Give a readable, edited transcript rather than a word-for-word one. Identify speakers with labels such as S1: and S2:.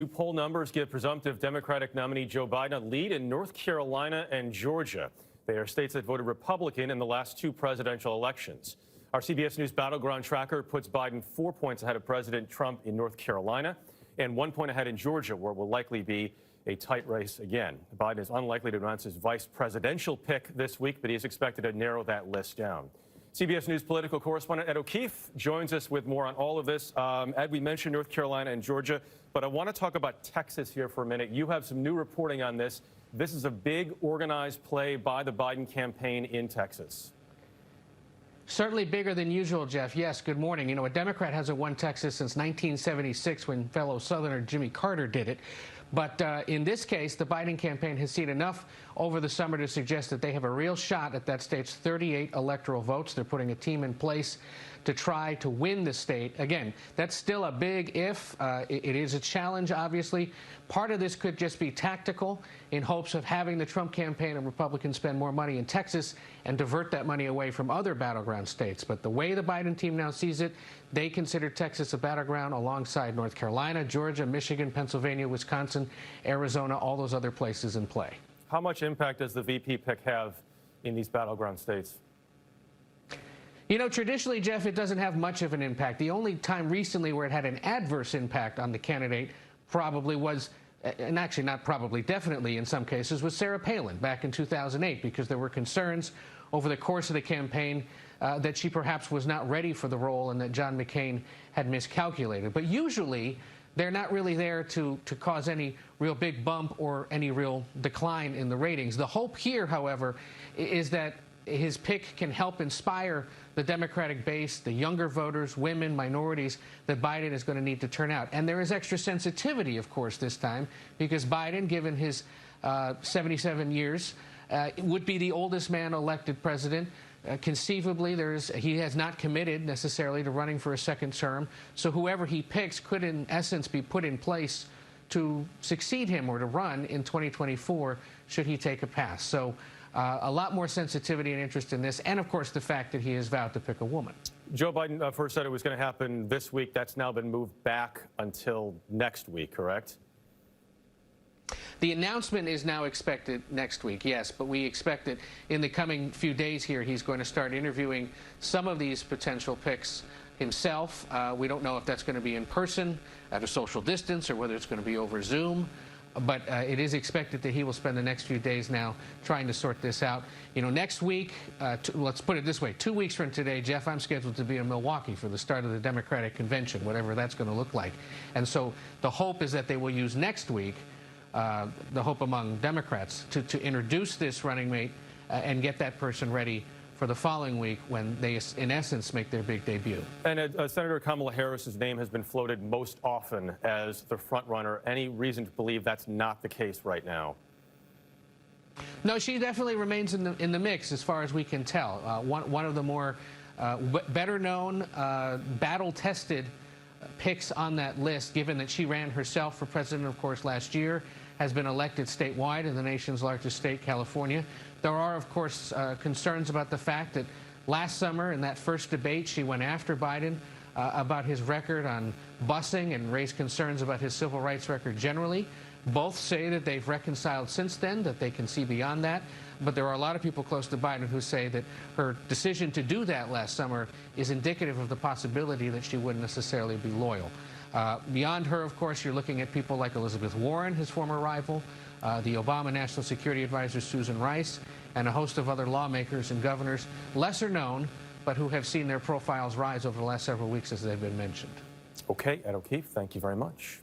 S1: New poll numbers give presumptive Democratic nominee Joe Biden a lead in North Carolina and Georgia. They are states that voted Republican in the last two presidential elections. Our CBS News Battleground Tracker puts Biden 4 points ahead of President Trump in North Carolina and 1 point ahead in Georgia, where it will likely be a tight race again. Biden is unlikely to announce his vice presidential pick this week, but he is expected to narrow that list down. CBS News political correspondent Ed O'Keefe joins us with more on all of this. Ed, we mentioned North Carolina and Georgia, but I want to talk about Texas here for a minute. You have some new reporting on this. This is a big organized play by the Biden campaign in Texas.
S2: Certainly bigger than usual, Jeff. Yes, good morning. You know, a Democrat hasn't won Texas since 1976 when fellow Southerner Jimmy Carter did it. But in this case, the Biden campaign has seen enough over the summer to suggest that they have a real shot at that state's 38 electoral votes. They're putting a team in place to try to win the state. Again, that's still a big if. It is a challenge, obviously. Part of this could just be tactical in hopes of having the Trump campaign and Republicans spend more money in Texas and divert that money away from other battleground states. But the way the Biden team now sees it, they consider Texas a battleground alongside North Carolina, Georgia, Michigan, Pennsylvania, Wisconsin, Arizona, all those other places in play.
S1: How much impact does the VP pick have in these battleground states?
S2: You know, traditionally, Jeff, it doesn't have much of an impact. The only time recently where it had an adverse impact on the candidate probably was, and actually not probably, definitely in some cases, was Sarah Palin back in 2008, because there were concerns over the course of the campaign that she perhaps was not ready for the role and that John McCain had miscalculated. But usually, they're not really there to cause any real big bump or any real decline in the ratings. The hope here, however, is that his pick can help inspire the Democratic base, the younger voters, women, minorities, that Biden is going to need to turn out. And there is extra sensitivity, of course, this time, because Biden, given his 77 years, would be the oldest man elected president. Conceivably, he has not committed necessarily to running for a second term. So whoever he picks could, in essence, be put in place to succeed him or to run in 2024 should he take a pass. So a lot more sensitivity and interest in this, and of course the fact that he has vowed to pick a woman.
S1: Joe Biden first said it was going to happen this week. That's now been moved back until next week, correct?
S2: The announcement is now expected next week, yes, but we expect that in the coming few days here, he's going to start interviewing some of these potential picks himself. We don't know if that's going to be in person, at a social distance, or whether it's going to be over Zoom. But it is expected that he will spend the next few days now trying to sort this out. You know, next week, let's put it this way, 2 weeks from today, Jeff, I'm scheduled to be in Milwaukee for the start of the Democratic convention, whatever that's going to look like. And so the hope is that they will use next week, the hope among Democrats, to introduce this running mate and get that person ready for the following week when they, in essence, make their big debut.
S1: And Senator Kamala Harris's name has been floated most often as the front runner. Any reason to believe that's not the case right now?
S2: No, she definitely remains in the mix as far as we can tell. One of the more better known, battle-tested picks on that list, given that she ran herself for president, of course, last year, has been elected statewide in the nation's largest state, California. There are, of course, concerns about the fact that last summer in that first debate, she went after Biden about his record on busing and raised concerns about his civil rights record generally. Both say that they've reconciled since then, that they can see beyond that. But there are a lot of people close to Biden who say that her decision to do that last summer is indicative of the possibility that she wouldn't necessarily be loyal. Beyond her, of course, you're looking at people like Elizabeth Warren, his former rival, the Obama National Security Advisor Susan Rice, and a host of other lawmakers and governors, lesser known, but who have seen their profiles rise over the last several weeks as they've been mentioned.
S1: Okay, Ed O'Keefe, thank you very much.